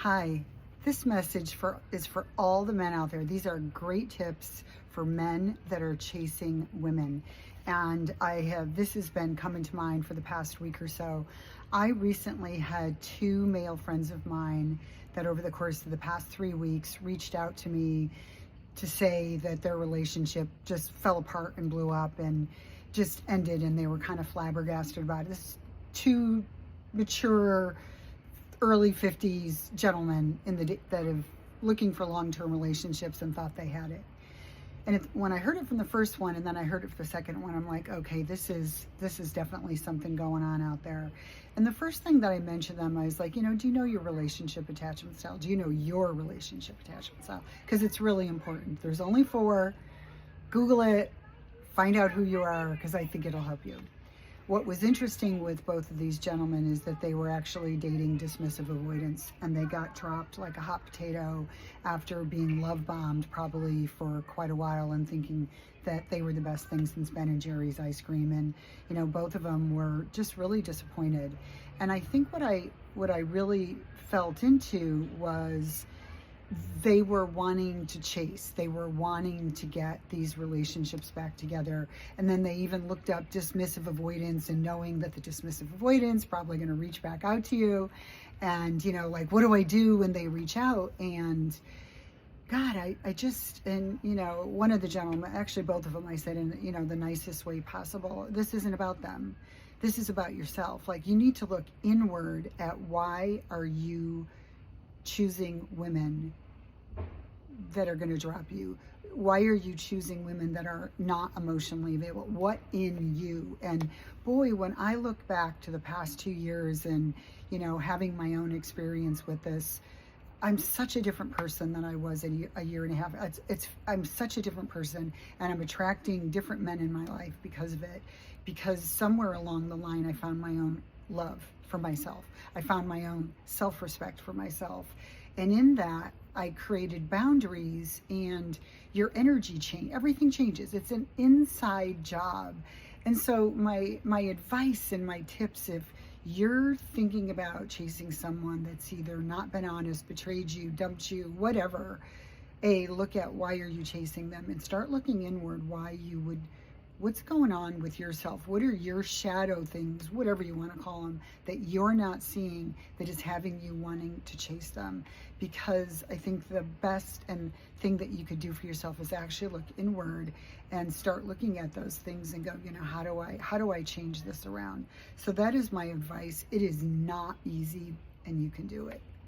Hi, this is for all the men out there. These are great tips for men that are chasing women. And this has been coming to mind for the past week or so. I recently had two male friends of mine that over the course of the past 3 weeks reached out to me to say that their relationship just fell apart and blew up and just ended, and they were kind of flabbergasted about it. This two mature early 50s gentlemen that have looking for long-term relationships and thought they had it. And when I heard it from the first one and then I heard it from the second one, I'm like, okay, this is definitely something going on out there. And the first thing that I mentioned them, I was like, do you know your relationship attachment style? Do you know your relationship attachment style? Because it's really important. There's only 4. Google it, find out who you are, because I think it'll help you. What was interesting with both of these gentlemen is that they were actually dating dismissive avoidance, and they got dropped like a hot potato after being love bombed probably for quite a while and thinking that they were the best thing since Ben and Jerry's ice cream. And both of them were just really disappointed. And I think what I really felt into was they were wanting to chase. They were wanting to get these relationships back together. And then they even looked up dismissive avoidance, and knowing that the dismissive avoidance probably going to reach back out to you. And, like, what do I do when they reach out? And God, I just, and, one of the gentlemen, actually both of them, I said in, the nicest way possible, this isn't about them. This is about yourself. Like, you need to look inward at why are you choosing women that are going to drop you? Why are you choosing women that are not emotionally available? What in you? And boy, when I look back to the past 2 years and, having my own experience with this, I'm such a different person than I was a year and a half. I'm such a different person, and I'm attracting different men in my life because of it. Because somewhere along the line, I found my own love for myself. I found my own self-respect for myself. And in that, I created boundaries, and your energy change. Everything changes. It's an inside job. And so my advice and my tips, if you're thinking about chasing someone that's either not been honest, betrayed you, dumped you, whatever, look at why are you chasing them, and start looking inward what's going on with yourself? What are your shadow things, whatever you want to call them, that you're not seeing that is having you wanting to chase them? Because I think the best and thing that you could do for yourself is actually look inward and start looking at those things and go, how do I change this around? So that is my advice. It is not easy, and you can do it.